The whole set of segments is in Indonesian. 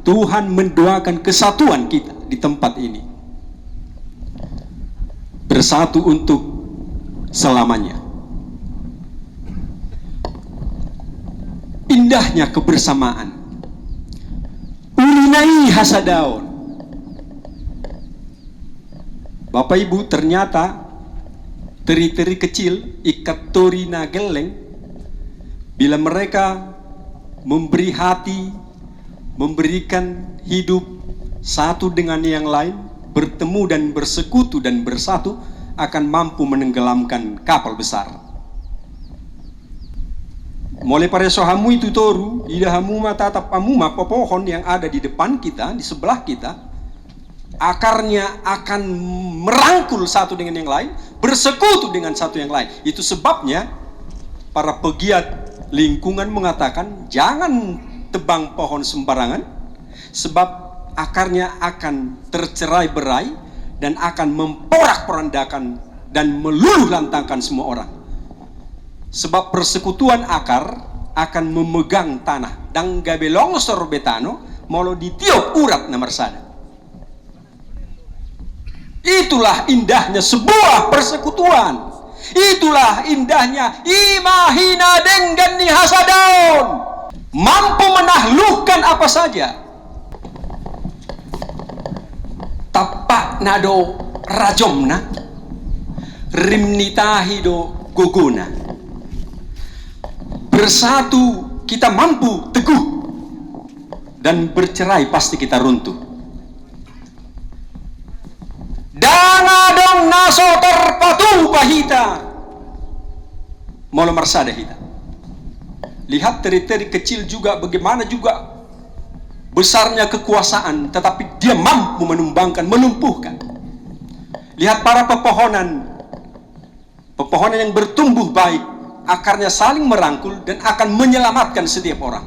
Tuhan mendoakan kesatuan kita di tempat ini, bersatu untuk selamanya. Indahnya kebersamaan. Ulinai hasadaon. Bapak Ibu, ternyata teri-teri kecil ikat torina geleng, bila mereka memberi hati, memberikan hidup satu dengan yang lain, bertemu dan bersekutu dan bersatu, akan mampu menenggelamkan kapal besar. Mulai pada sohamu itu toru, idahamu mata tapamuma pohon yang ada di depan kita, di sebelah kita, akarnya akan merangkul satu dengan yang lain, bersekutu dengan satu yang lain. Itu sebabnya para pegiat lingkungan mengatakan jangan tebang pohon sembarangan, sebab akarnya akan tercerai-berai dan akan memporak-porandakan dan meluluh lantangkan semua orang. Sebab persekutuan akar akan memegang tanah. Dan gabe longsor betano molo ditiup urat na marsada. Itulah indahnya sebuah persekutuan. Itulah indahnya imahina denggan ni hasadaon. Mampu menaklukkan apa saja. Tapak nado rajomna, rimnitahi do guguna. Bersatu kita mampu teguh, dan bercerai pasti kita runtuh. Dangadong naso terpatu bahita molo marsada hita. Lihat teri-teri kecil juga bagaimana juga besarnya kekuasaan, tetapi dia mampu menumbangkan, melumpuhkan. Lihat para pepohonan yang bertumbuh baik, akarnya saling merangkul dan akan menyelamatkan setiap orang.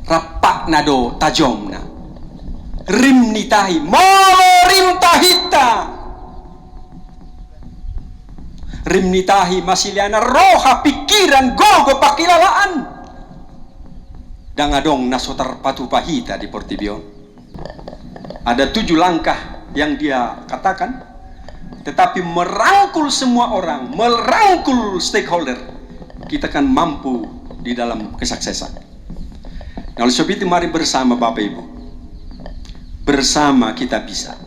Rapak nado tajomna, rimnitahi molo rimtahita, rimnitahi masiliana roha pikiran gogo pakilalaan. Dangadong nasotar patu pahita di Portibio. Ada 7 langkah yang dia katakan, tetapi merangkul semua orang, merangkul stakeholder, kita akan mampu di dalam kesuksesan. Nah, oleh sebab itu mari bersama Bapak Ibu, bersama kita bisa.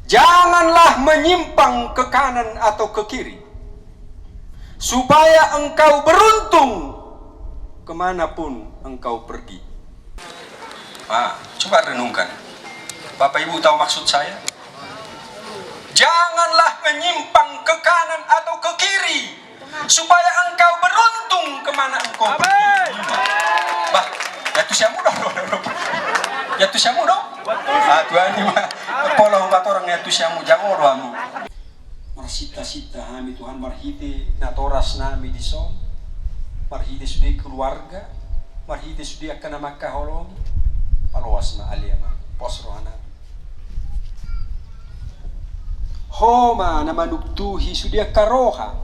Janganlah menyimpang ke kanan atau ke kiri, supaya engkau beruntung kemanapun engkau pergi. Coba renungkan. Bapak Ibu tahu maksud saya? Janganlah menyimpang ke kanan atau ke kiri, supaya engkau beruntung kemana engkau pergi. Bah, ya tu siamu dong. Ya tu siamu dong. Tuhan ini mah pola ubat orang ya tu siamu jangan oramu. Marsita-sita kami Tuhan marhite natoras nami di son. Marhite sudah keluarga, marhite sudah kena makaholong, paluas na aliama posrohana. Homa na manuktuhi sudia karoha,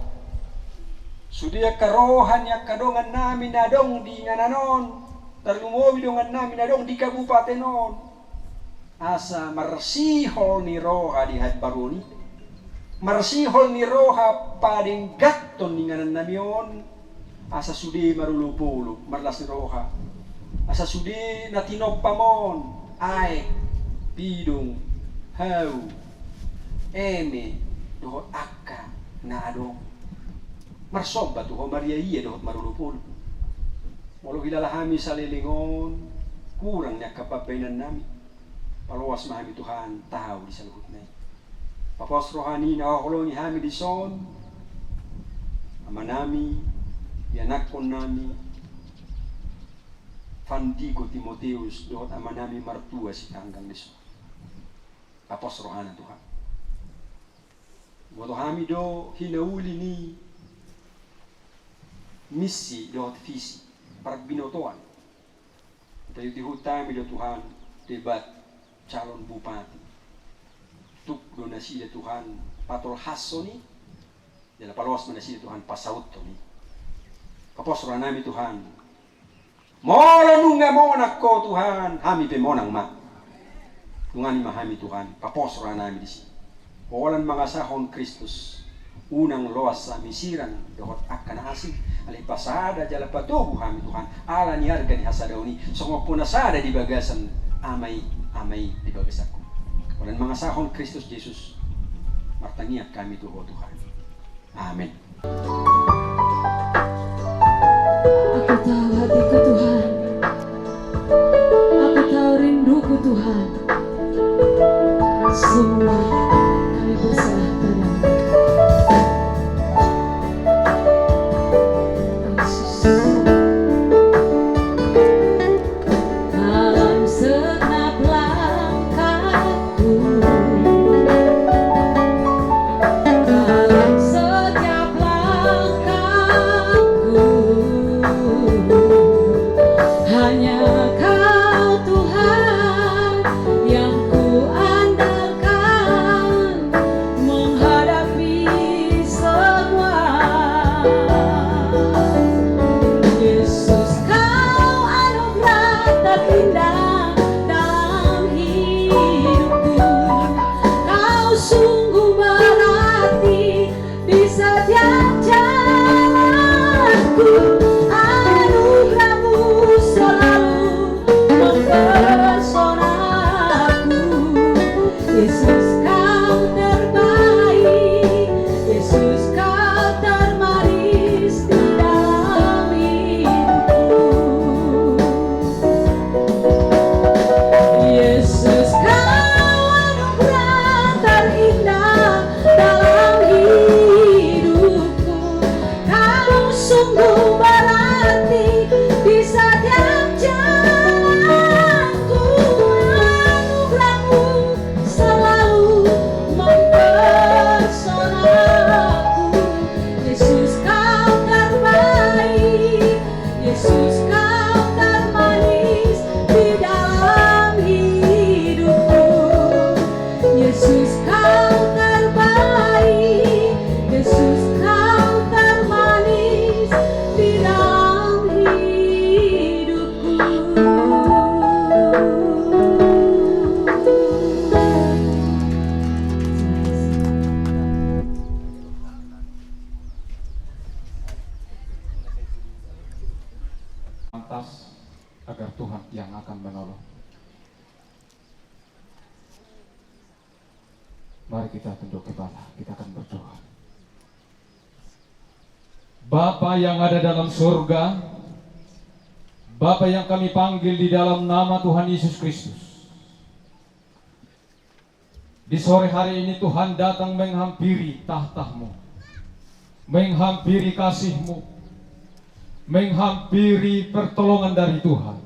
sudia karohan ya kadongan namin nadong di ngananon, tarumowi dongan namin nadong di kabupaten non. Asa marsihol ni roha di hadbaruni, marsihol ni roha pading gatton di nganan namion. Asa sudi marulupulu marlas ni roha, asa sudi natinopamon, ay pidung hau eme dohot akka na adong marsoba tuho Maria iya dohot marulupul molo hilalahami sa lilingon kurang niya kapapainan nami paluwas mahami Tuhan tahu di saluhut na papos rohani na kakulongi hami di son ama nami yanakon nami Fantigo Timoteus dohot ama nami martua si tanggang di son papos rohana Tuhan. Wato kami do hinauli ni misi do visi para binotoan. Tayo tihutami do Tuhan debat calon bupati. Tuk donasi do Tuhan patol hasoni Jala paluas manasi Tuhan pasaut to ni. Kaposra nami Tuhan. Mola nunga monak ko Tuhan, hami pe monang ma. Tungani mahami Tuhan, kaposra nami di sini. Walan mga sahon Kristus, unang loas sa misiran, dohot akan asing, alay pasada jala patubo hami Tuhan, ala ni harga di hasadaw ni, so punasada di bagasan, amay di bagasaku. Walan mga sahon Kristus Jesus, martangiak kami tuho Tuhan. Amen. Aku tahu hatiku Tuhan, aku tahu rinduku Tuhan. Semua kami berserah padamu. Yesus. Dalam segenap langkahku, dalam setiap langkahku, hanya Kau Tuhan yang ku andalkan menghadapi semua. Yesus, Kau anugerah terindah dalam hidupku. Kau sungguh berarti di setiap jalanku. Anugerah-Mu selalu mempesonaku. Yesus, Kau terbaik. Yesus, Kau termanis di dalam hidupku. Yesus, Kau anugerah terindah dalam hidupku. Kau sungguh berarti di setiap jalanku. Anugerah-Mu selalu mempesonaku. Yesus, Kau terbaik. Yesus, Kau termanis di dalam hidupku. Yesus, Kau terbaik. Yesus, Kau termanis di dalam hidupku. Pantas agar Tuhan yang akan menolong. Mari kita tunduk kepala, kita akan berdoa. Bapa yang ada dalam surga, Bapa yang kami panggil di dalam nama Tuhan Yesus Kristus. Di sore hari ini Tuhan datang menghampiri tahta-Mu, menghampiri kasih-Mu, menghampiri pertolongan dari Tuhan.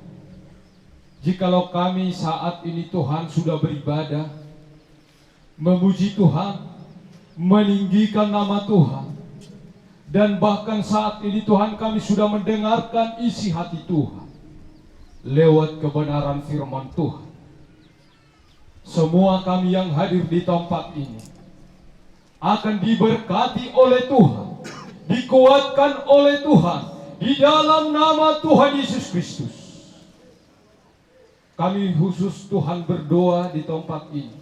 Jikalau kami saat ini Tuhan sudah beribadah, memuji Tuhan, meninggikan nama Tuhan, dan bahkan saat ini Tuhan kami sudah mendengarkan isi hati Tuhan lewat kebenaran firman Tuhan. Semua kami yang hadir di tempat ini akan diberkati oleh Tuhan, dikuatkan oleh Tuhan di dalam nama Tuhan Yesus Kristus. Kami khusus Tuhan berdoa di tempat ini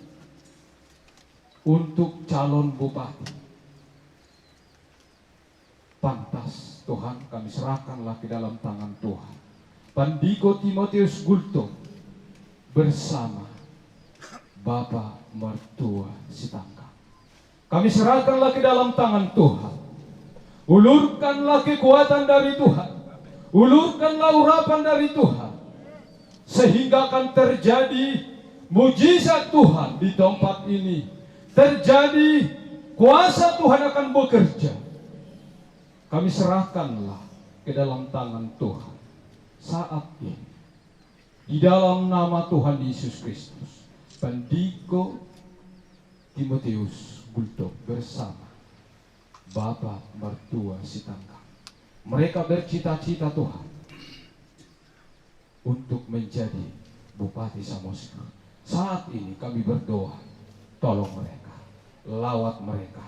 untuk calon bupati. Pantas Tuhan kami serahkanlah ke dalam tangan Tuhan Pandiko Timotius Gulto bersama Bapak Mertua Sitangka. Kami serahkanlah ke dalam tangan Tuhan. Ulurkanlah kekuatan dari Tuhan, ulurkanlah urapan dari Tuhan, sehingga akan terjadi mujizat Tuhan di tempat ini. Terjadi kuasa Tuhan akan bekerja. Kami serahkanlah ke dalam tangan Tuhan saat ini. Di dalam nama Tuhan Yesus Kristus, Pandiko Timotius Gulto bersama Bapak Mertua Sitangka. Mereka bercita-cita Tuhan untuk menjadi Bupati Samosir. Saat ini kami berdoa, tolong mereka, lawat mereka,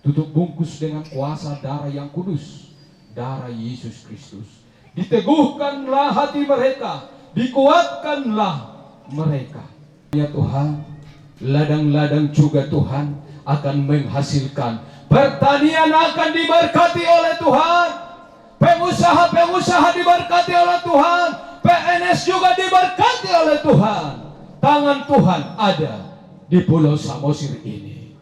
tutup bungkus dengan kuasa darah yang kudus, darah Yesus Kristus. Diteguhkanlah hati mereka, dikuatkanlah mereka. Ya Tuhan, ladang-ladang juga Tuhan akan menghasilkan. Pertanian akan diberkati oleh Tuhan. Pengusaha-pengusaha diberkati oleh Tuhan. PNS juga diberkati oleh Tuhan. Tangan Tuhan ada di Pulau Samosir ini.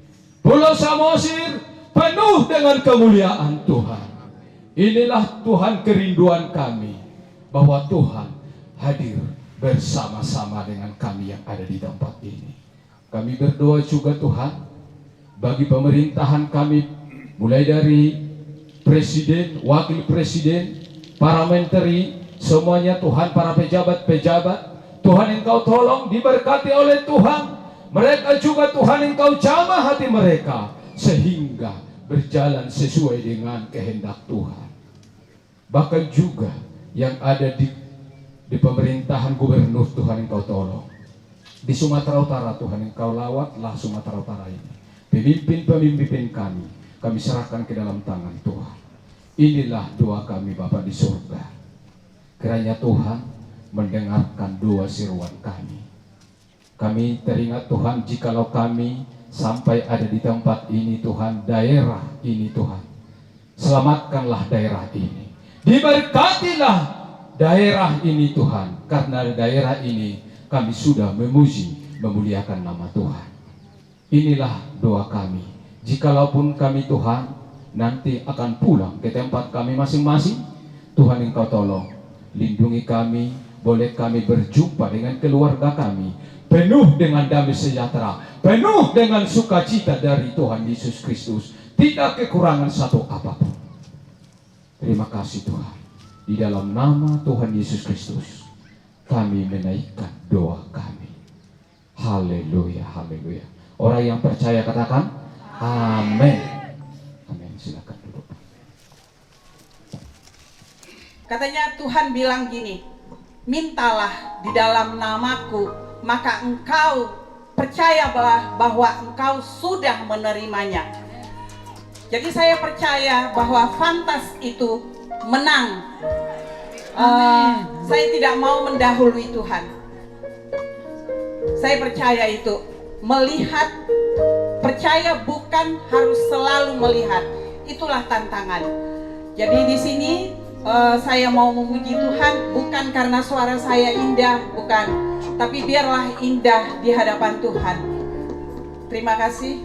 Pulau Samosir penuh dengan kemuliaan Tuhan. Inilah Tuhan kerinduan kami, bahwa Tuhan hadir bersama-sama dengan kami yang ada di tempat ini. Kami berdoa juga Tuhan bagi pemerintahan kami, mulai dari presiden, wakil presiden, para menteri, semuanya Tuhan, para pejabat-pejabat, Tuhan Engkau tolong diberkati oleh Tuhan. Mereka juga Tuhan Engkau jamah hati mereka, sehingga berjalan sesuai dengan kehendak Tuhan. Bahkan juga yang ada di pemerintahan gubernur, Tuhan Engkau tolong. Di Sumatera Utara Tuhan Engkau lawatlah Sumatera Utara ini. Pemimpin-pemimpin kami serahkan ke dalam tangan Tuhan. Inilah doa kami Bapa di surga. Kiranya Tuhan mendengarkan doa seruan kami. Kami teringat Tuhan, jikalau kami sampai ada di tempat ini Tuhan, daerah ini Tuhan, selamatkanlah daerah ini. Diberkatilah daerah ini Tuhan, karena daerah ini kami sudah memuji, memuliakan nama Tuhan. Inilah doa kami. Jikalaupun kami Tuhan nanti akan pulang ke tempat kami masing-masing, Tuhan Engkau tolong lindungi kami, boleh kami berjumpa dengan keluarga kami, penuh dengan damai sejahtera, penuh dengan sukacita dari Tuhan Yesus Kristus, tidak kekurangan satu apapun. Terima kasih Tuhan. Di dalam nama Tuhan Yesus Kristus kami menaikkan doa kami. Haleluya, haleluya. Orang yang percaya katakan amin. Amin. Silakan duduk. Katanya Tuhan bilang gini, mintalah di dalam namaku, maka engkau percayalah bahwa engkau sudah menerimanya. Jadi saya percaya bahwa Fantas itu menang. Saya tidak mau mendahului Tuhan. Saya percaya itu. Melihat, percaya bukan harus selalu melihat. Itulah tantangan. Jadi di sini saya mau memuji Tuhan bukan karena suara saya indah, bukan, tapi biarlah indah di hadapan Tuhan. Terima kasih.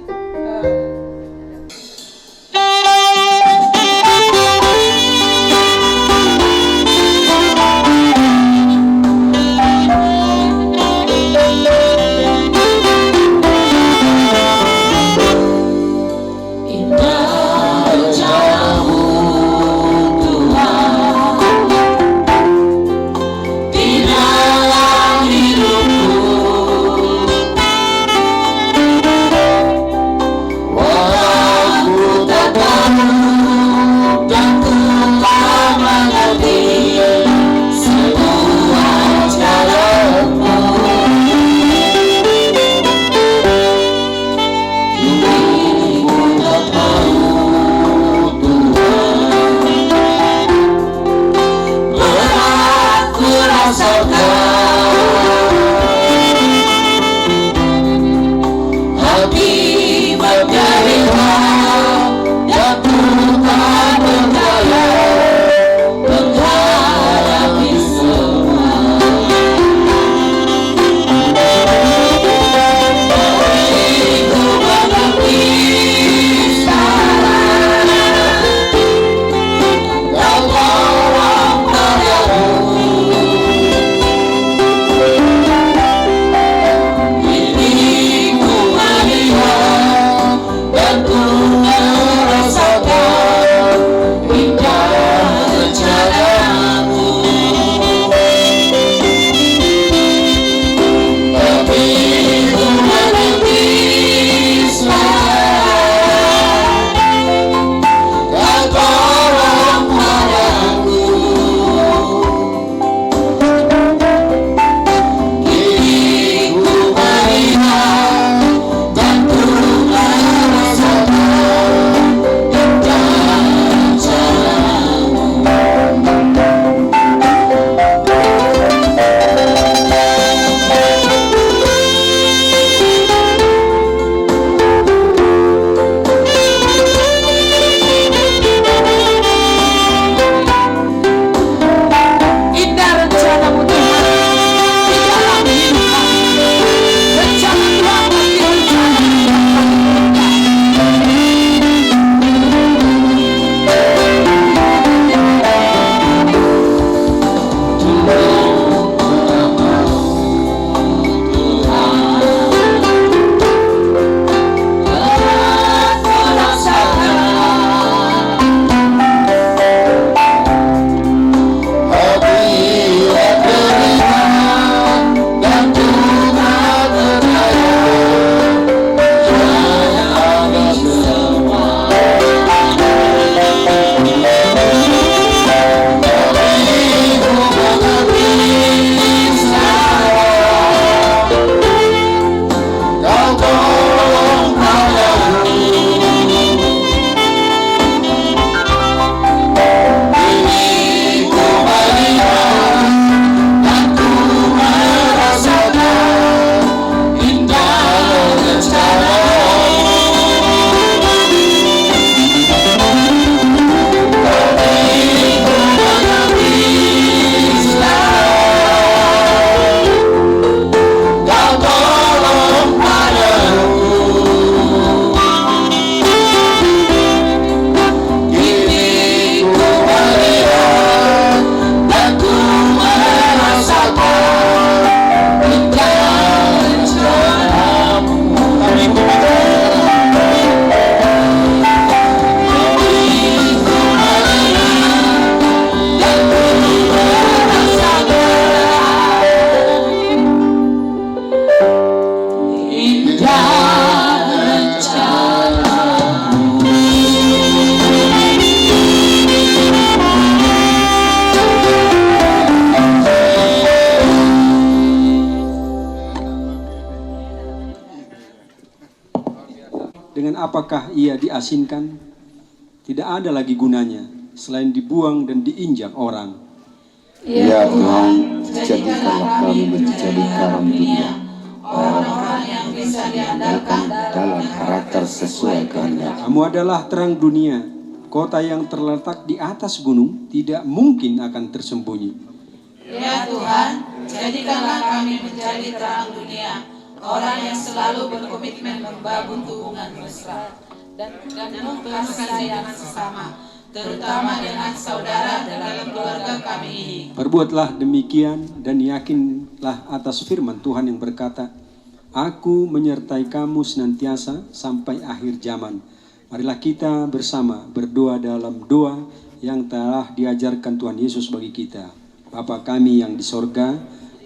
apakah ia diasinkan? Tidak ada lagi gunanya selain dibuang dan diinjak orang. Ya Tuhan, jadikanlah kami menjadi garam dunia, orang-orang yang bisa diandalkan dalam karakter sesuai kehendak. Kamu adalah terang dunia. Kota yang terletak di atas gunung tidak mungkin akan tersembunyi. Ya Tuhan, jadikanlah kami menjadi terang dunia, orang yang selalu berkomitmen membangun hubungan mesra dan berkasih dengan sesama, terutama dengan saudara dalam keluarga kami ini. Perbuatlah demikian dan yakinlah atas firman Tuhan yang berkata, Aku menyertai kamu senantiasa sampai akhir zaman. Marilah kita bersama berdoa dalam doa yang telah diajarkan Tuhan Yesus bagi kita. Bapa kami yang di sorga,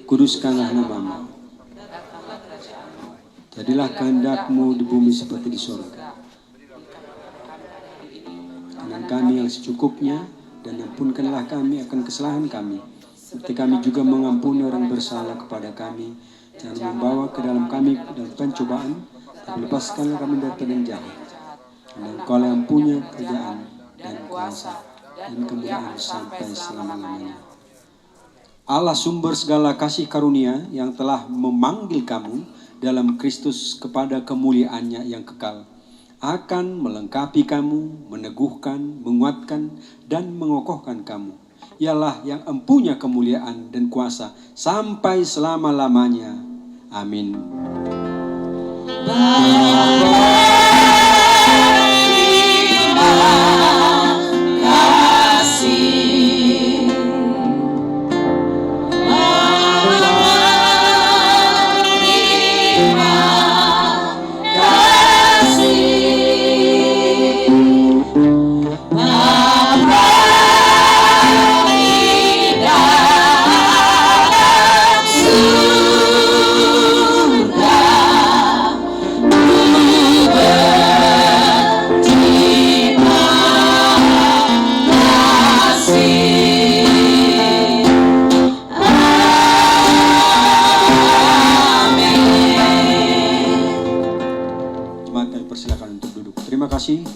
kuduskanlah namamu. Jadilah kehendak-Mu di bumi seperti di sorga. Dengan kami yang secukupnya, dan ampunkanlah kami akan kesalahan kami, seperti kami juga mengampuni orang bersalah kepada kami. Jangan membawa ke dalam kami dalam pencobaan, tapi lepaskanlah kami dari yang jahat. Dan Engkau yang punya kerajaan dan kuasa dan kemuliaan sampai selama-lamanya. Allah sumber segala kasih karunia yang telah memanggil kamu dalam Kristus kepada kemuliaannya yang kekal, akan melengkapi kamu, meneguhkan, menguatkan, dan mengokohkan kamu. Ialah yang empunya kemuliaan dan kuasa sampai selama-lamanya. Amin.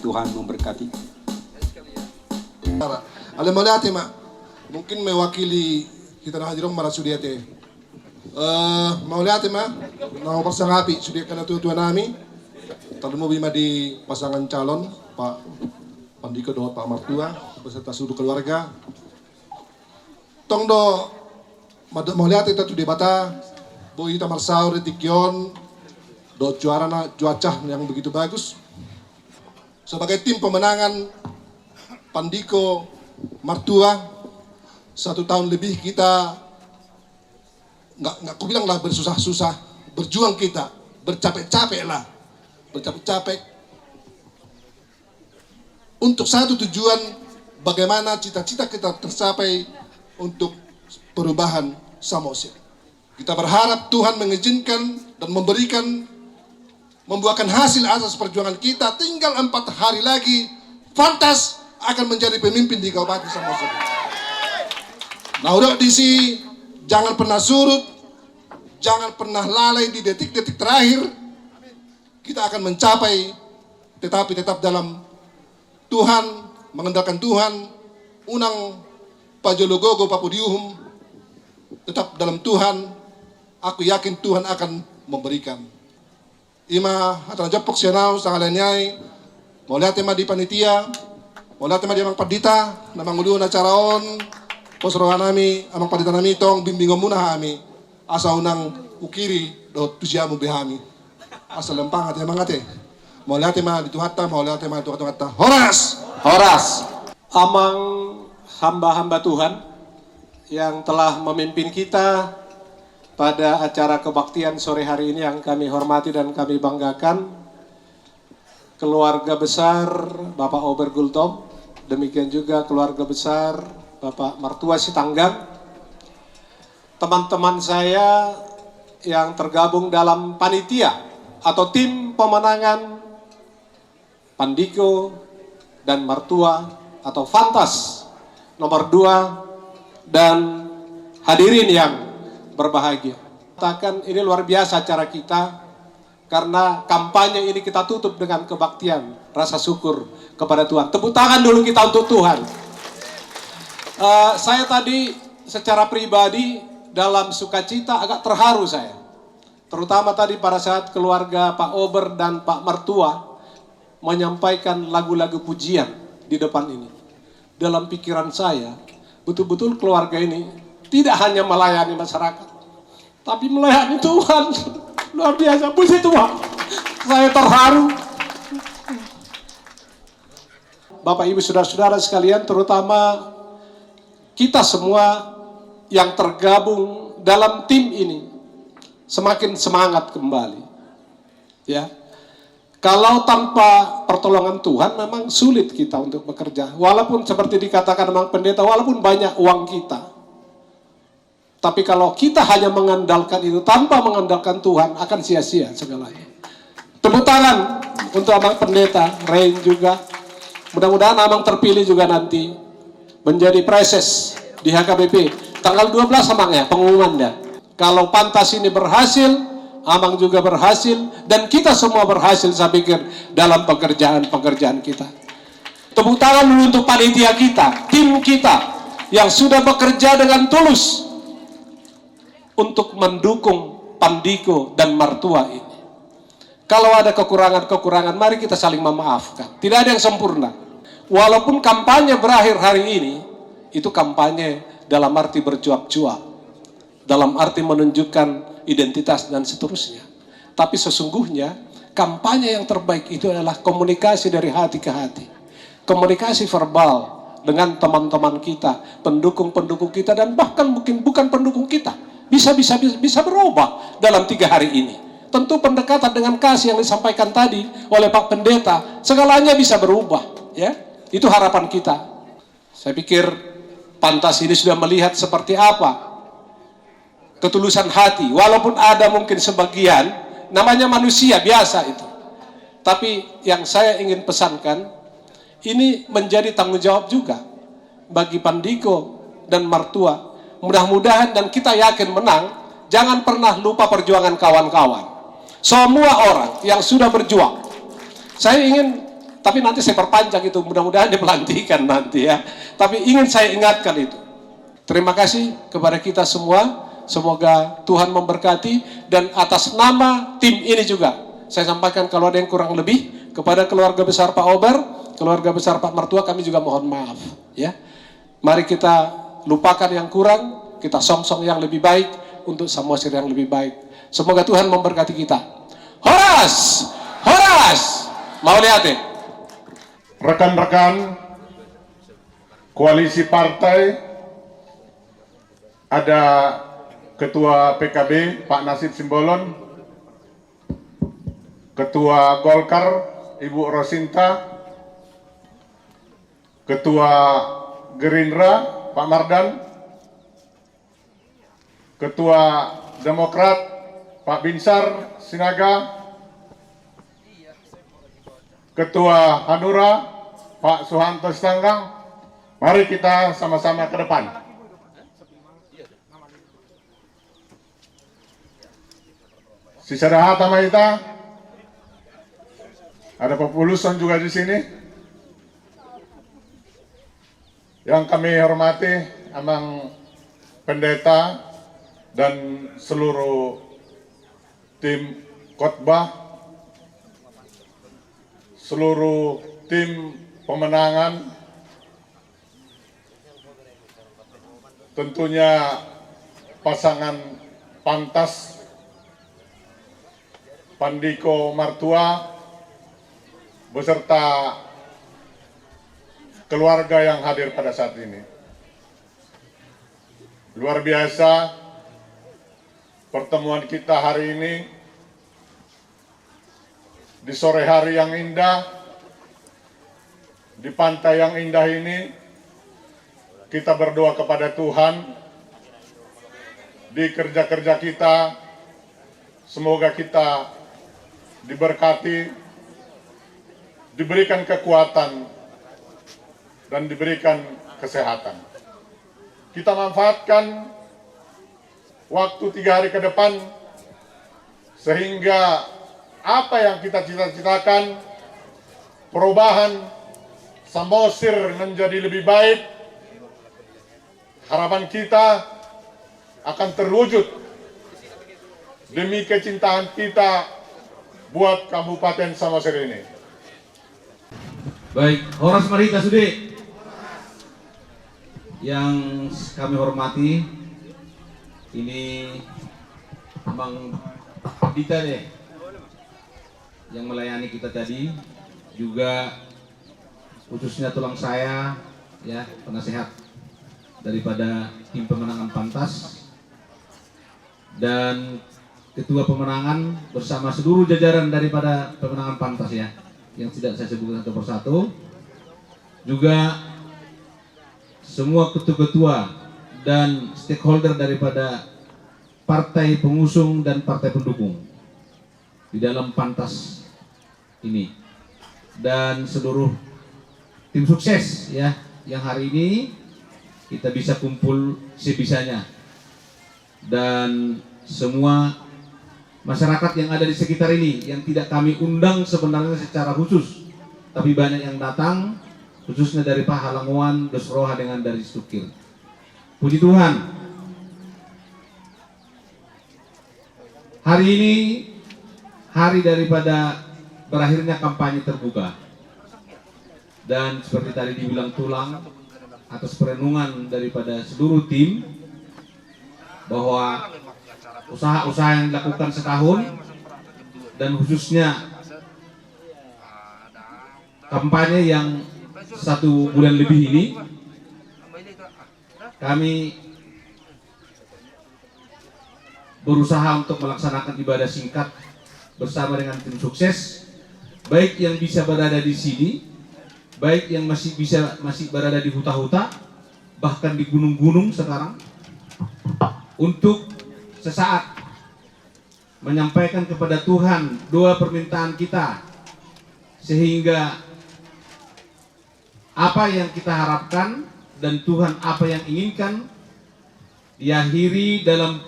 Tuhan memberkati. Alam melihat ma, mungkin mewakili kita na hadirom para sudiate. Mau lihat ma, nama persangapi sudia kana tuan nami. Tadi mau bima di pasangan calon Pak Pandiko do Pak Martua beserta seluruh keluarga. Tong do mau lihat kita tu debata, boy kita marsau retikyon do cuaca yang begitu bagus. Sebagai tim pemenangan Pandiko Martua, 1 tahun lebih kita nggak aku bilang lah bersusah-susah, berjuang kita, bercapek-capek untuk satu tujuan, bagaimana cita-cita kita tercapai untuk perubahan Samosir. Kita berharap Tuhan mengizinkan dan membuahkan hasil atas perjuangan kita. Tinggal 4 hari lagi, Fantas akan menjadi pemimpin di Kabupaten Samosir. Nah, udah diisi, jangan pernah surut, jangan pernah lalai di detik-detik terakhir. Kita akan mencapai, tetapi tetap dalam Tuhan, mengandalkan Tuhan. Unang Pajologogo Papudiuhum, tetap dalam Tuhan. Aku yakin Tuhan akan memberikan. Ima atau japok sianau sangalanyai, mau lihat tema di panitia, mau lihat tema di amang padita, namang ulu na caraon, posrohan nami, amang padita nami tong bimbingo muna kami, asa unang ukiri do tusiamu behami, asa lempang ate amang ate, mau lihat tema di tuhata, mau lihat tema di tuhata, horas, amang hamba-hamba Tuhan yang telah memimpin kita pada acara kebaktian sore hari ini yang kami hormati dan kami banggakan, keluarga besar Bapak Ober Gultom, demikian juga keluarga besar Bapak Martua Sitanggang, teman-teman saya yang tergabung dalam panitia atau tim pemenangan Pandiko dan Martua atau Fantas nomor 2, dan hadirin yang berbahagia. Katakan ini luar biasa acara kita karena kampanye ini kita tutup dengan kebaktian, rasa syukur kepada Tuhan. Tepuk tangan dulu kita untuk Tuhan. Saya tadi secara pribadi dalam sukacita agak terharu saya. Terutama tadi pada saat keluarga Pak Ober dan Pak Mertua menyampaikan lagu-lagu pujian di depan ini. Dalam pikiran saya, betul-betul keluarga ini tidak hanya melayani masyarakat, tapi melayani Tuhan. Luar biasa, puji Tuhan. Saya terharu. Bapak Ibu Saudara-saudara sekalian, terutama kita semua yang tergabung dalam tim ini semakin semangat kembali. Ya. Kalau tanpa pertolongan Tuhan memang sulit kita untuk bekerja. Walaupun seperti dikatakan memang pendeta, walaupun banyak uang kita. Tapi kalau kita hanya mengandalkan itu tanpa mengandalkan Tuhan, akan sia-sia segalanya. Tepuk tangan untuk Abang Pendeta, Rain juga. Mudah-mudahan Abang terpilih juga nanti menjadi preses di HKBP. Tanggal 12 Abang ya, pengumumannya. Kalau Pantas ini berhasil, Abang juga berhasil, dan kita semua berhasil saya pikir dalam pekerjaan-pekerjaan kita. Tepuk tangan dulu untuk panitia kita, tim kita yang sudah bekerja dengan tulus untuk mendukung Pandiko dan Mertua ini. Kalau ada kekurangan-kekurangan, mari kita saling memaafkan. Tidak ada yang sempurna. Walaupun kampanye berakhir hari ini, itu kampanye dalam arti bercuap-cuap, dalam arti menunjukkan identitas dan seterusnya. Tapi sesungguhnya kampanye yang terbaik itu adalah komunikasi dari hati ke hati. Komunikasi verbal dengan teman-teman kita, pendukung-pendukung kita, dan bahkan mungkin bukan pendukung kita. Bisa berubah dalam 3 hari ini. Tentu pendekatan dengan kasih yang disampaikan tadi oleh Pak Pendeta, segalanya bisa berubah. Ya, itu harapan kita. Saya pikir Pantas ini sudah melihat seperti apa ketulusan hati. Walaupun ada mungkin sebagian, namanya manusia biasa itu. Tapi yang saya ingin pesankan, ini menjadi tanggung jawab juga bagi Pandiko dan Mertua. Mudah-mudahan dan kita yakin menang. Jangan pernah lupa perjuangan kawan-kawan. Semua orang yang sudah berjuang. Saya ingin, tapi nanti saya perpanjang itu. Mudah-mudahan dipelantikan nanti ya. Tapi ingin saya ingatkan itu. Terima kasih kepada kita semua. Semoga Tuhan memberkati. Dan atas nama tim ini juga, saya sampaikan kalau ada yang kurang lebih kepada keluarga besar Pak Ober, keluarga besar Pak Mertua, kami juga mohon maaf. Ya, mari kita lupakan yang kurang, kita song-song yang lebih baik untuk Samosir yang lebih baik. Semoga Tuhan memberkati kita. Horas! Horas! Mau lihat ya? Rekan-rekan koalisi partai, ada Ketua PKB Pak Nasib Simbolon, Ketua Golkar Ibu Rosinta, Ketua Gerindra Pak Mardan, Ketua Demokrat Pak Binsar Sinaga, Ketua Hanura Pak Suhanto Stanggang. Mari kita sama-sama ke depan. Sisadaha Tamaita, ada Populuson juga di sini. Yang kami hormati Abang Pendeta dan seluruh tim khotbah, seluruh tim pemenangan, tentunya pasangan Pantas Pandiko Mertua beserta keluarga yang hadir pada saat ini. Luar biasa pertemuan kita hari ini di sore hari yang indah, di pantai yang indah ini. Kita berdoa kepada Tuhan di kerja-kerja kita, semoga kita diberkati, diberikan kekuatan dan diberikan kesehatan. Kita manfaatkan waktu 3 hari ke depan sehingga apa yang kita cita-citakan, perubahan Samosir menjadi lebih baik, harapan kita akan terwujud demi kecintaan kita buat Kabupaten Samosir ini. Baik, Horas Marita Sudi yang kami hormati, ini Bang Dita deh yang melayani kita tadi, juga khususnya tulang saya ya, penasehat daripada tim pemenangan Pantas, dan ketua pemenangan bersama seluruh jajaran daripada pemenangan Pantas ya, yang tidak saya sebutkan satu persatu, juga semua ketua-ketua dan stakeholder daripada partai pengusung dan partai pendukung di dalam Pantas ini, dan seluruh tim sukses ya, yang hari ini kita bisa kumpul sebisanya, dan semua masyarakat yang ada di sekitar ini yang tidak kami undang sebenarnya secara khusus, tapi banyak yang datang, khususnya dari Pahalanguan, Dosroha dengan dari Stukir. Puji Tuhan, hari ini hari daripada berakhirnya kampanye terbuka, dan seperti tadi dibilang Tulang, atas perenungan daripada seluruh tim, bahwa usaha-usaha yang dilakukan setahun dan khususnya kampanye yang 1 bulan lebih ini, kami berusaha untuk melaksanakan ibadah singkat bersama dengan tim sukses, baik yang bisa berada di sini, baik yang masih berada di huta-huta, bahkan di gunung-gunung sekarang, untuk sesaat menyampaikan kepada Tuhan doa permintaan kita, sehingga apa yang kita harapkan dan Tuhan apa yang inginkan diakhiri dalam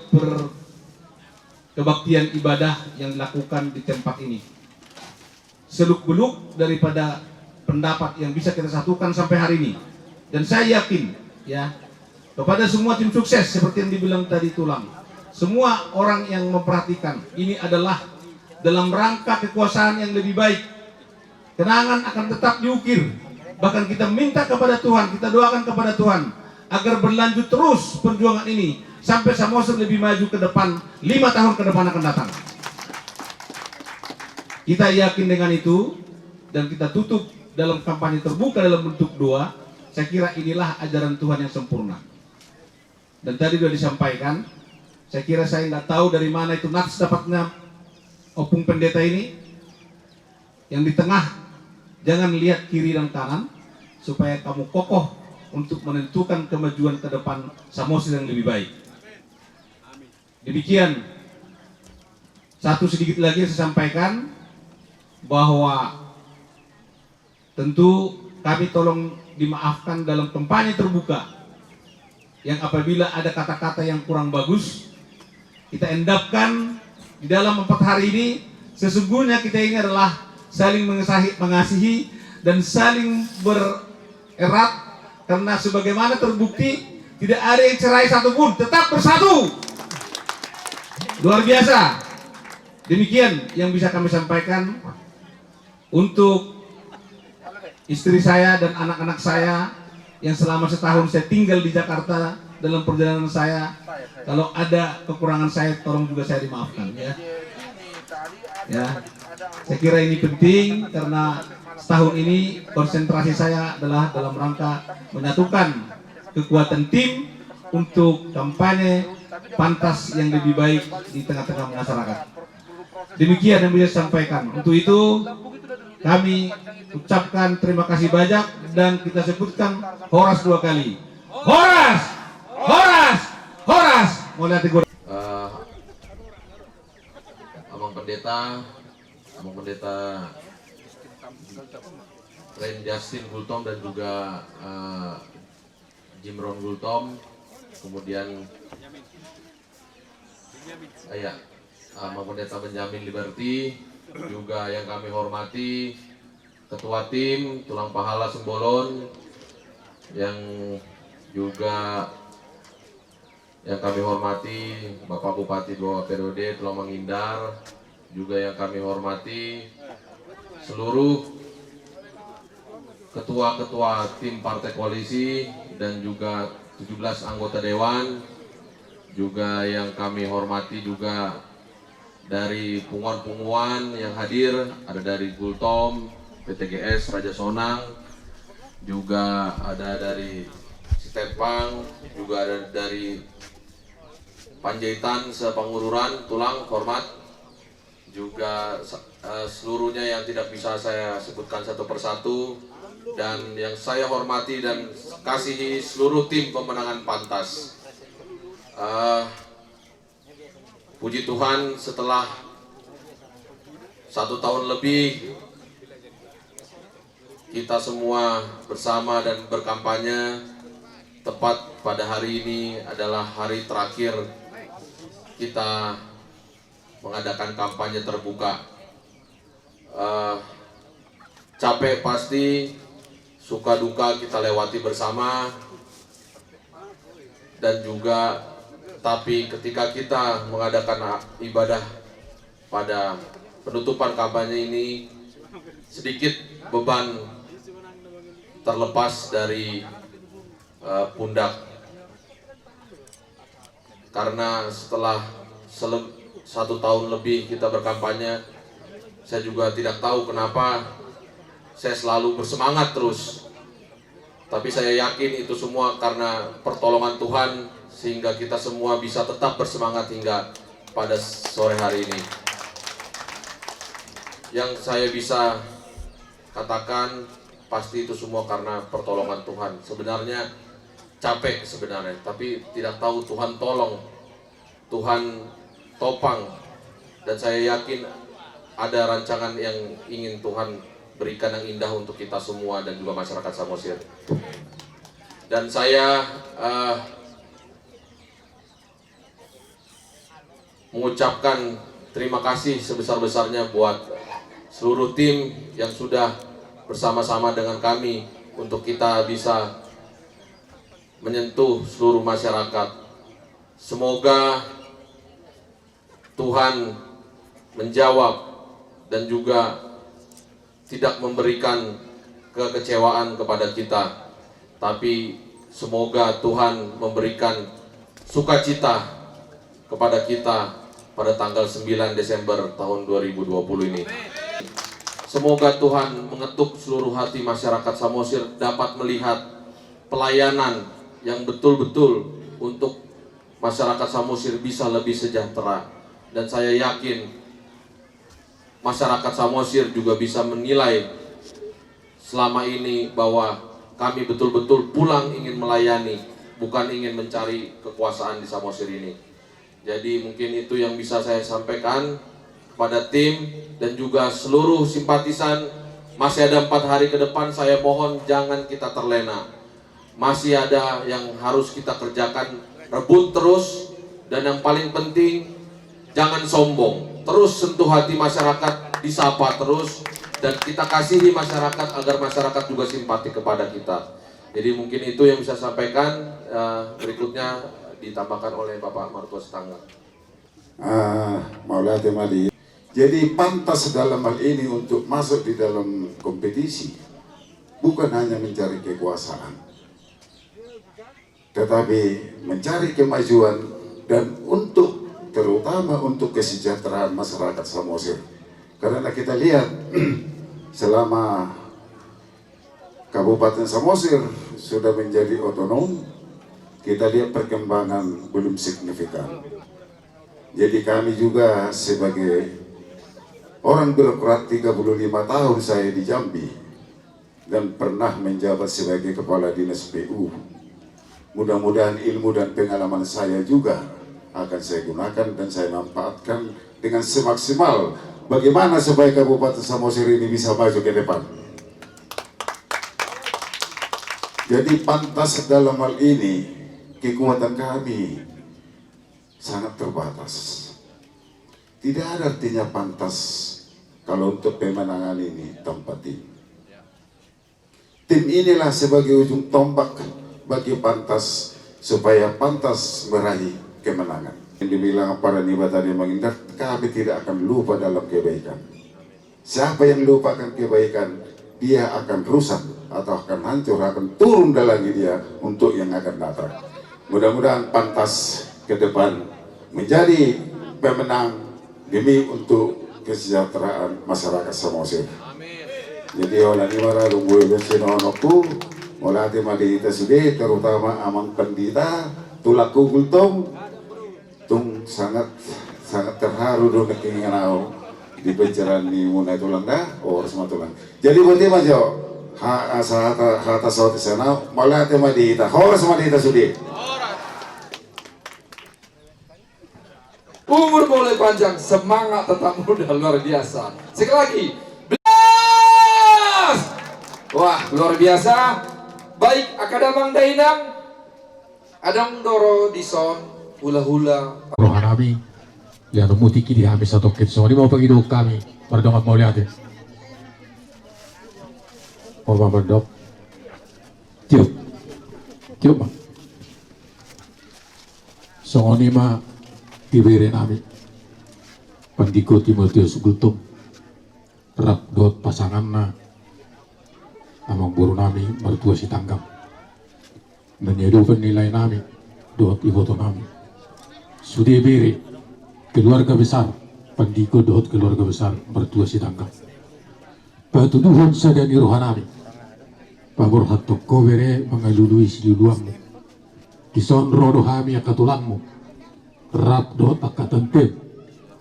kebaktian ibadah yang dilakukan di tempat ini. Seluk-beluk daripada pendapat yang bisa kita satukan sampai hari ini, dan saya yakin ya, kepada semua tim sukses seperti yang dibilang tadi Tulang, semua orang yang memperhatikan ini adalah dalam rangka kekuasaan yang lebih baik. Kenangan akan tetap diukir, bahkan kita minta kepada Tuhan, kita doakan kepada Tuhan agar berlanjut terus perjuangan ini sampai Samosir lebih maju ke depan, 5 tahun ke depan akan datang. Kita yakin dengan itu, dan kita tutup dalam kampanye terbuka dalam bentuk doa. Saya kira inilah ajaran Tuhan yang sempurna. Dan tadi sudah disampaikan, saya kira saya nggak tahu dari mana itu nafs dapatnya opung pendeta ini. Yang di tengah, jangan lihat kiri dan kanan, supaya kamu kokoh untuk menentukan kemajuan ke depan Samosir yang lebih baik. Demikian, satu sedikit lagi saya sampaikan, bahwa tentu kami tolong dimaafkan dalam kampanye terbuka yang apabila ada kata-kata yang kurang bagus, kita endapkan di dalam 4 hari ini. Sesungguhnya kita ini adalah saling mengasihi dan saling bererat, karena sebagaimana terbukti tidak ada yang cerai satupun, tetap bersatu. Luar biasa. Demikian yang bisa kami sampaikan. Untuk istri saya dan anak-anak saya yang selama setahun saya tinggal di Jakarta, dalam perjalanan saya, kalau ada kekurangan saya tolong juga saya dimaafkan ya. Ya, saya kira ini penting karena setahun ini konsentrasi saya adalah dalam rangka menyatukan kekuatan tim untuk kampanye Pantas yang lebih baik di tengah-tengah masyarakat. Demikian yang bisa saya sampaikan. Untuk itu kami ucapkan terima kasih banyak, dan kita sebutkan Horas 2 kali. Horas, Horas, Horas. Mulai tegur. Abang Pendeta Rain Justin Gultom dan juga Jimron Gultom, kemudian Abang Pendeta Benjamin Liberty, juga yang kami hormati Ketua Tim Tulang Pahala Sembolon, yang juga yang kami hormati Bapak Bupati 2 periode Tulang Mangindar, juga yang kami hormati seluruh ketua-ketua tim partai koalisi dan juga 17 anggota dewan, juga yang kami hormati juga dari punguan-punguan yang hadir, ada dari Gultom, PTGS Raja Sonang, juga ada dari Sitepang, juga ada dari Panjaitan Sepangururan Tulang hormat, juga seluruhnya yang tidak bisa saya sebutkan satu persatu, dan yang saya hormati dan kasihi seluruh tim pemenangan Pantas. Puji Tuhan, setelah 1 tahun lebih kita semua bersama dan berkampanye, tepat pada hari ini adalah hari terakhir kita mengadakan kampanye terbuka. Capek pasti, suka duka kita lewati bersama, dan juga tapi ketika kita mengadakan ibadah pada penutupan kampanye ini, sedikit beban terlepas dari pundak, karena setelah 1 tahun lebih kita berkampanye, saya juga tidak tahu kenapa saya selalu bersemangat terus. Tapi saya yakin itu semua karena pertolongan Tuhan, sehingga kita semua bisa tetap bersemangat hingga pada sore hari ini. Yang saya bisa katakan, pasti itu semua karena pertolongan Tuhan. Sebenarnya capek sebenarnya, tapi tidak tahu Tuhan tolong, Tuhan topang, dan saya yakin ada rancangan yang ingin Tuhan berikan yang indah untuk kita semua dan juga masyarakat Samosir. Dan saya mengucapkan terima kasih sebesar-besarnya buat seluruh tim yang sudah bersama-sama dengan kami untuk kita bisa menyentuh seluruh masyarakat. Semoga Tuhan menjawab dan juga tidak memberikan kekecewaan kepada kita, tapi semoga Tuhan memberikan sukacita kepada kita pada tanggal 9 Desember tahun 2020 ini. Semoga Tuhan mengetuk seluruh hati masyarakat Samosir dapat melihat pelayanan yang betul-betul untuk masyarakat Samosir bisa lebih sejahtera. Dan saya yakin masyarakat Samosir juga bisa menilai selama ini bahwa kami betul-betul pulang ingin melayani, bukan ingin mencari kekuasaan di Samosir ini. Jadi mungkin itu yang bisa saya sampaikan kepada tim dan juga seluruh simpatisan. Masih ada 4 hari ke depan, saya mohon jangan kita terlena. Masih ada yang harus kita kerjakan, rebut terus, dan yang paling penting jangan sombong. Terus sentuh hati masyarakat, disapa terus, dan kita kasihi masyarakat agar masyarakat juga simpati kepada kita. Jadi mungkin itu yang bisa saya sampaikan. Berikutnya ditambahkan oleh Bapak Martua Setanggang. Maulati Mali. Jadi pantas dalam hal ini untuk masuk di dalam kompetisi bukan hanya mencari kekuasaan, tetapi mencari kemajuan dan terutama untuk kesejahteraan masyarakat Samosir. Karena kita lihat selama Kabupaten Samosir sudah menjadi otonom, kita lihat perkembangan belum signifikan. Jadi kami juga sebagai orang birokrat 35 tahun saya di Jambi dan pernah menjabat sebagai kepala dinas PU. Mudah-mudahan ilmu dan pengalaman saya juga akan saya gunakan dan saya manfaatkan dengan semaksimal bagaimana supaya Kabupaten Samosir ini bisa maju ke depan. Jadi pantas dalam hal ini kekuatan kami sangat terbatas. Tidak ada artinya pantas kalau untuk pemenangan ini tanpa tim. Tim inilah sebagai ujung tombak bagi Pantas supaya Pantas meraih kemenangan. Yang dibilang para niba tadi mengingat, kami tidak akan lupa dalam kebaikan. Siapa yang lupakan kebaikan, dia akan rusak atau akan hancur, akan turun dalam dia untuk yang akan datang. Mudah-mudahan Pantas ke depan menjadi pemenang demi untuk kesejahteraan masyarakat Samosir. Jadi orang ini marah lumbu bersinonoku, mulai madi kita sudah, terutama amang pendita, tulaku gultong, tung sangat terharu dong keinginan aku di pencerahan ni munai tulang dah, semua tulang. Jadi berarti majo, hata sahaja sana, mulai madi kita, semua kita sudah. Umur boleh panjang, semangat tetap muda, luar biasa. Sekali lagi, wah, luar biasa. Baik, akadamang dainang, adang doro dison, hula-hula. Rohanami, yang mutiki di habis satu kitso. Ini mau penghidup kami, berdongat mau lihat ya. Oh, berdok. Tiup, mah. Soalnya mah diberi nami. Pandiko Timotius Gultum, rap dot pasangan na. Amang buru nami mertua si tanggap menyedukan nilai nami dot iboto nami sudah beri keluarga besar pandiko dot keluarga besar mertua si tanggap patuduhan sadani rohanami pabor hatok kobere mengalului siluluammu kisonro dohami akatulanmu rap dot akatentem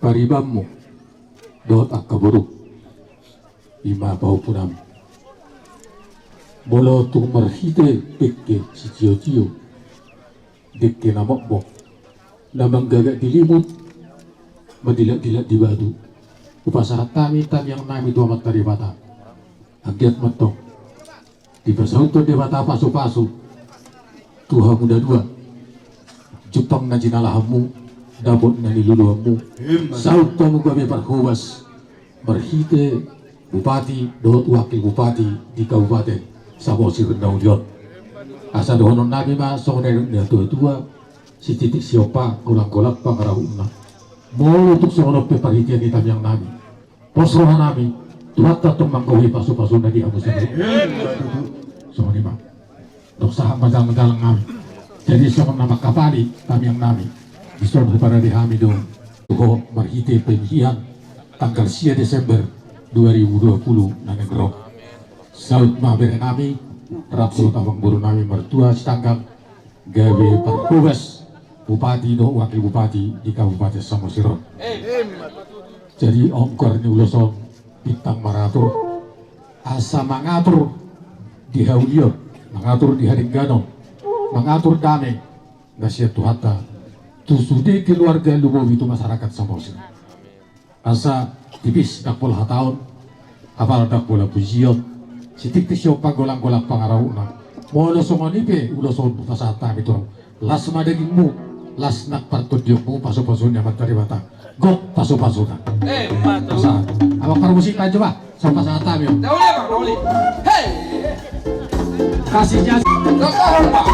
paribammu dot akaburuk ima bau punam bolo tu marhite dekke si cio dekke namak bok namang gagak dilimut madilat-dilat di batu upasahat kami tam yang nami dua mata di bata agiat matong di pasauto di bata pasu-pasu Tuhan muda dua Jepang na jinalahamu dabot na niluluhamu saut tamu gabi parkuwas marhite bupati dot wakil bupati di kabupaten Samosir Naulion. Asa dohonon nabi ma songen na tua si titik siopa gulang-golak pangarahuna. Mau untuk songono peparhitian hitam yang nabi. Posrohan nabi tuhat tatong mangkawi pasu-pasu na di hamusin. Songen ma. Dok saham madang-madalang nabi. Jadi songon nama kapali tam yang nabi. Dison para dihami dong. Tuho marhite pemilihan tanggal 10 Desember 2020 na negro. Saud mabere nami rapso tabang buru nami mertua setanggap gawe parkubas bupati do wakil bupati di Kabupaten Samosiron. Jadi ongkor ni uloson bintang maratur asa mangatur di Haulion, mangatur di Haringganon, mangatur damai nasihat tuhata tusude keluarga lumowi itu masyarakat Samosir. Asa tipis dak pola tahun kapal dak pola pujion sitik siopa golang-golang pangarahuna mono songonipe ulo son pasata itu las madagingmu las nak partudiyokmu pasu-pasunya matari bata gok pasu-pasunya pasat apa permusik aja pak sama pasata yo Dauli hey kasihnya kakak pak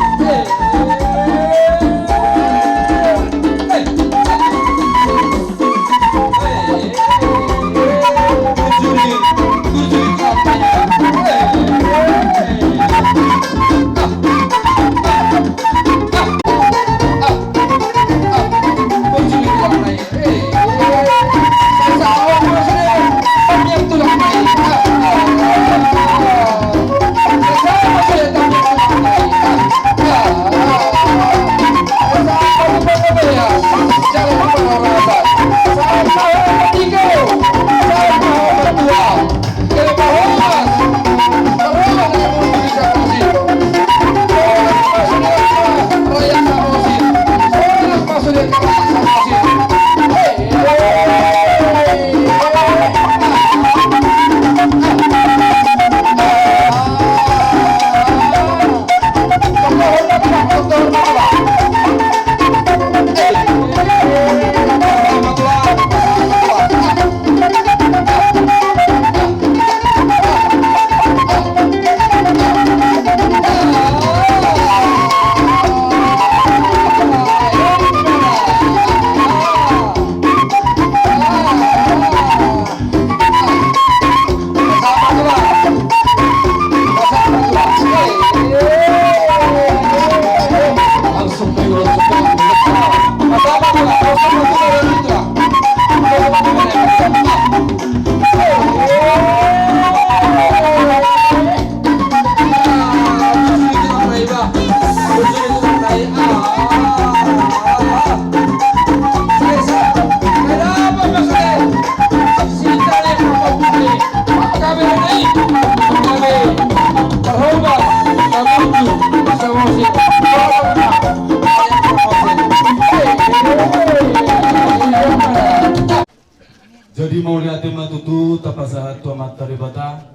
Di mau lihat matutu tapasahat tua matari bata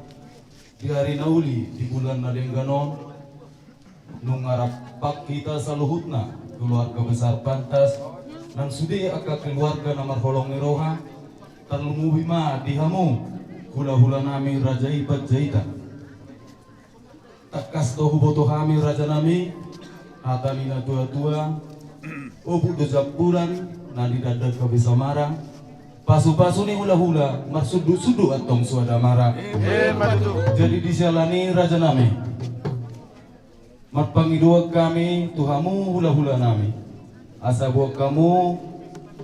di hari nauli di bulan Nadengganon nung ngarap pak kita saluhutna keluarga besar pantas dan sudi aka keluarga namar holong niroha terlungu bima dihamu hula-hula nami raja ibat jaita takas tohu boto kami raja nami hatanina tua-tua obu dojak bulan nadi dada kebesamara pasu-pasu ni hula-hula marsudu-sudu atong suada mara jadi disalani raja nami mat pangiduag kami tuhamu hula-hula nami asa buat kamu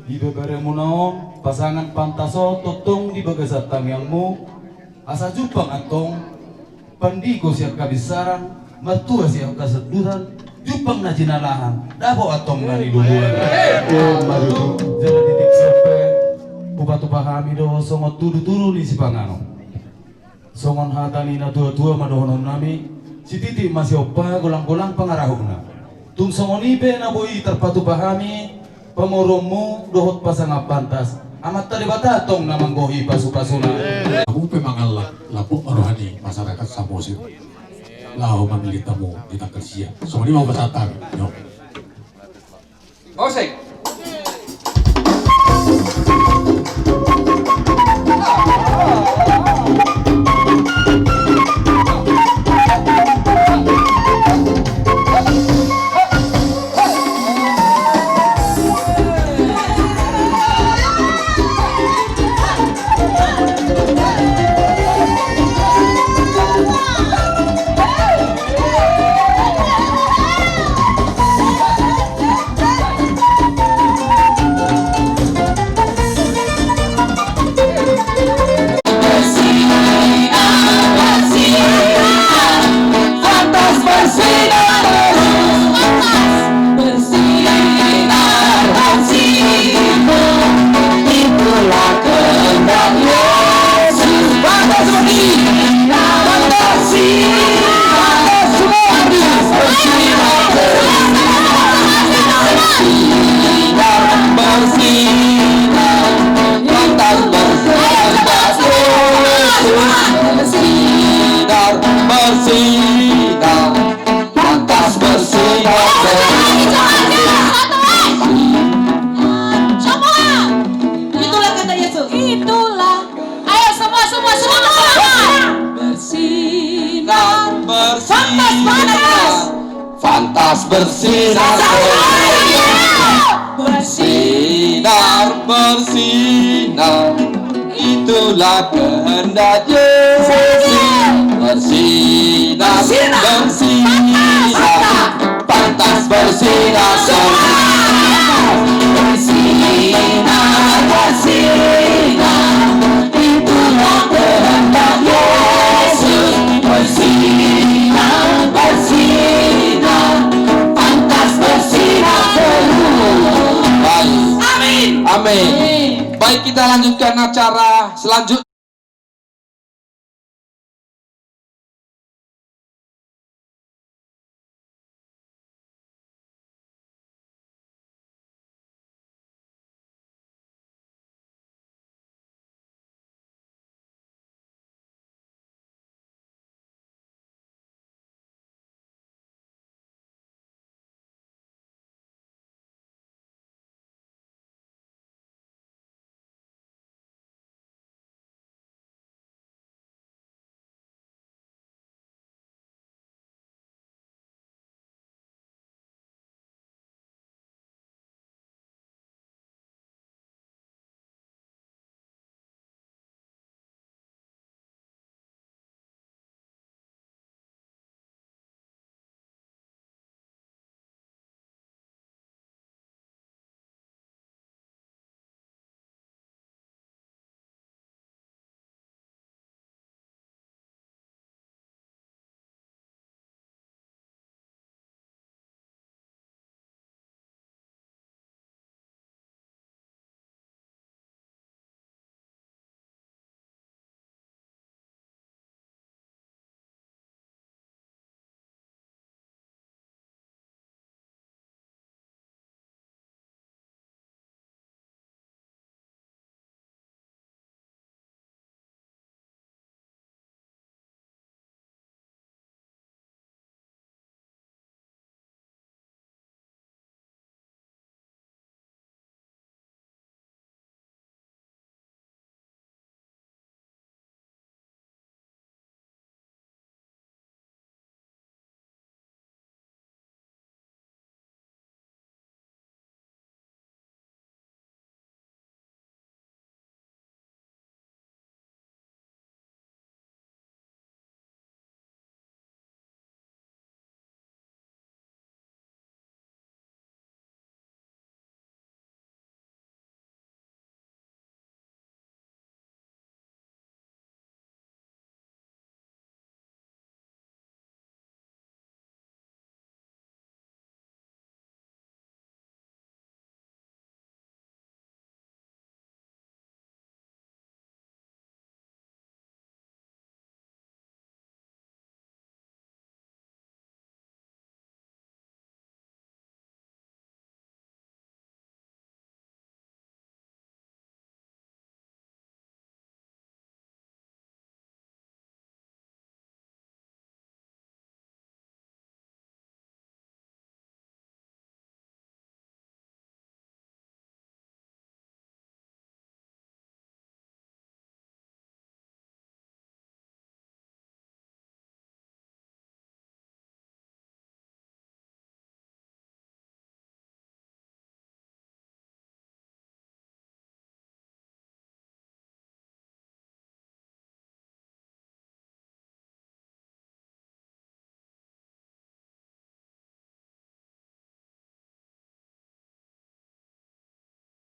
di beberemu naon pasangan pantaso totong di bagasat tangyangmu asa jupang atong pandiko siap kabisaran matua siap kaseduran jupang na jinalahan dabo atong nani duluan jadi titik sampai upatu pahami do songot turu-turu di si pangano songon hatani na tua-tua madohonon nami si titik masih opa golang-golang pengarahuna tung songonibe na boi terpatu pahami pemoromu dohot pasang pantas amat tadi batatong namang gohi pasu-pasuna kamu pemangal lapu rohani masyarakat Samosir lau mamilitamu di Takersia songoni mau basatang yo Osek Fantas bersinar, bersinar, bersinar, itulah kehendak Yesus. Bersinar, bersinar, pantas bersinar, bersinar, bersinar, itulah kehendak Yesus. Bersinar, bersinar, pantas bersinar seluruh. Amin. Amin. Baik, kita lanjutkan acara selanjutnya.